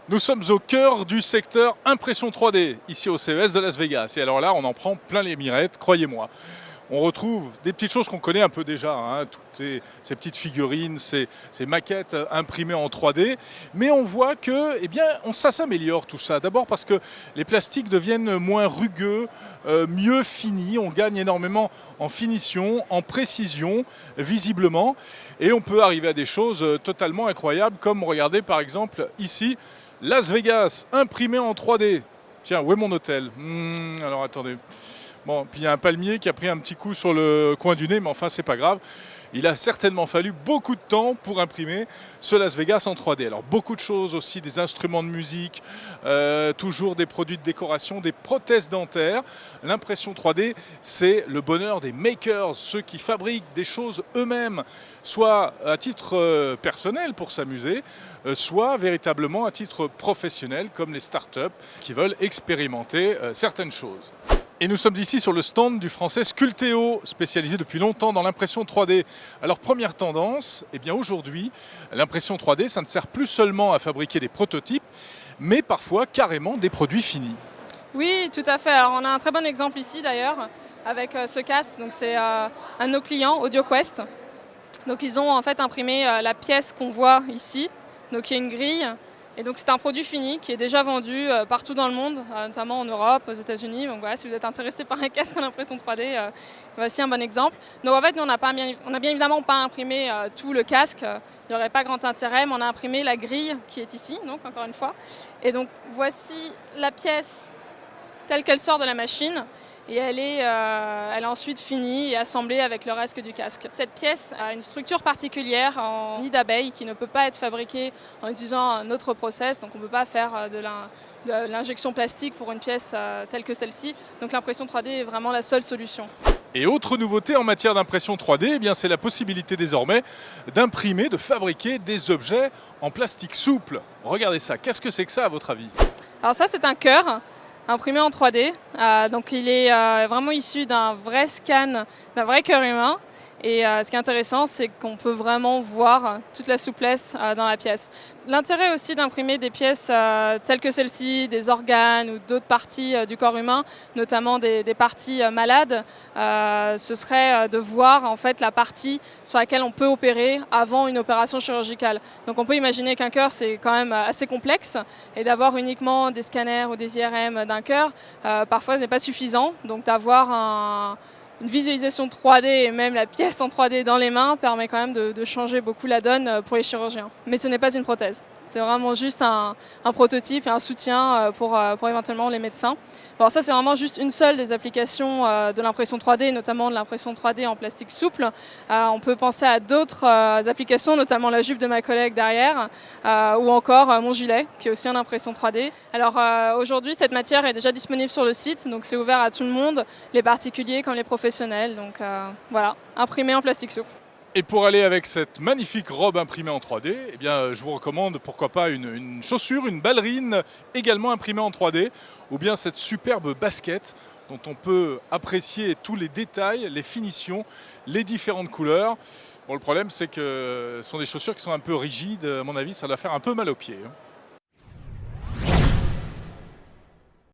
Nous sommes au cœur du secteur impression 3D, ici au CES de Las Vegas. Et alors là, on en prend plein les mirettes, croyez-moi. On retrouve des petites choses qu'on connaît un peu déjà, hein, toutes ces petites figurines, ces maquettes imprimées en 3D. Mais on voit que, ça s'améliore tout ça. D'abord parce que les plastiques deviennent moins rugueux, mieux finis. On gagne énormément en finition, en précision, visiblement. Et on peut arriver à des choses totalement incroyables, comme regardez par exemple ici, Las Vegas, imprimé en 3D. Tiens, où est mon hôtel? Alors attendez. Bon, puis il y a un palmier qui a pris un petit coup sur le coin du nez, mais enfin, c'est pas grave. Il a certainement fallu beaucoup de temps pour imprimer ce Las Vegas en 3D. Alors, beaucoup de choses aussi, des instruments de musique, toujours des produits de décoration, des prothèses dentaires. L'impression 3D, c'est le bonheur des makers, ceux qui fabriquent des choses eux-mêmes, soit à titre personnel pour s'amuser, soit véritablement à titre professionnel, comme les startups qui veulent expérimenter certaines choses. Et nous sommes ici sur le stand du français Sculteo, spécialisé depuis longtemps dans l'impression 3D. Alors première tendance, aujourd'hui, l'impression 3D, ça ne sert plus seulement à fabriquer des prototypes, mais parfois carrément des produits finis. Oui, tout à fait. Alors on a un très bon exemple ici d'ailleurs, avec ce casque. Donc c'est un de nos clients, AudioQuest. Donc ils ont en fait imprimé la pièce qu'on voit ici. Donc il y a une grille. Et donc c'est un produit fini qui est déjà vendu partout dans le monde, notamment en Europe, aux États-Unis. Donc voilà, si vous êtes intéressé par un casque en impression 3D, voici un bon exemple. Donc en fait, nous on n'a bien évidemment pas imprimé tout le casque, il n'y aurait pas grand intérêt, mais on a imprimé la grille qui est ici, donc encore une fois. Et donc voici la pièce telle qu'elle sort de la machine. Et elle est ensuite finie et assemblée avec le reste du casque. Cette pièce a une structure particulière en nid d'abeille qui ne peut pas être fabriquée en utilisant un autre process. Donc on ne peut pas faire de l'injection plastique pour une pièce telle que celle-ci. Donc l'impression 3D est vraiment la seule solution. Et autre nouveauté en matière d'impression 3D, c'est la possibilité désormais d'imprimer, de fabriquer des objets en plastique souple. Regardez ça, qu'est-ce que c'est que ça à votre avis? Alors ça c'est un cœur imprimé en 3D, donc il est vraiment issu d'un vrai scan, d'un vrai cœur humain. Et ce qui est intéressant, c'est qu'on peut vraiment voir toute la souplesse dans la pièce. L'intérêt aussi d'imprimer des pièces telles que celle-ci, des organes ou d'autres parties du corps humain, notamment des parties malades, ce serait de voir en fait la partie sur laquelle on peut opérer avant une opération chirurgicale. Donc on peut imaginer qu'un cœur c'est quand même assez complexe et d'avoir uniquement des scanners ou des IRM d'un cœur, parfois ce n'est pas suffisant. Donc d'avoir une visualisation 3D et même la pièce en 3D dans les mains permet quand même de changer beaucoup la donne pour les chirurgiens. Mais ce n'est pas une prothèse. C'est vraiment juste un prototype et un soutien pour éventuellement les médecins. Alors ça, c'est vraiment juste une seule des applications de l'impression 3D, notamment de l'impression 3D en plastique souple. On peut penser à d'autres applications, notamment la jupe de ma collègue derrière, ou encore mon gilet, qui est aussi en impression 3D. Alors aujourd'hui, cette matière est déjà disponible sur le site, donc c'est ouvert à tout le monde, les particuliers comme les professionnels. Donc voilà, imprimé en plastique souple. Et pour aller avec cette magnifique robe imprimée en 3D, je vous recommande pourquoi pas une chaussure, une ballerine également imprimée en 3D, ou bien cette superbe basket dont on peut apprécier tous les détails, les finitions, les différentes couleurs. Bon, le problème c'est que ce sont des chaussures qui sont un peu rigides, à mon avis ça doit faire un peu mal aux pieds.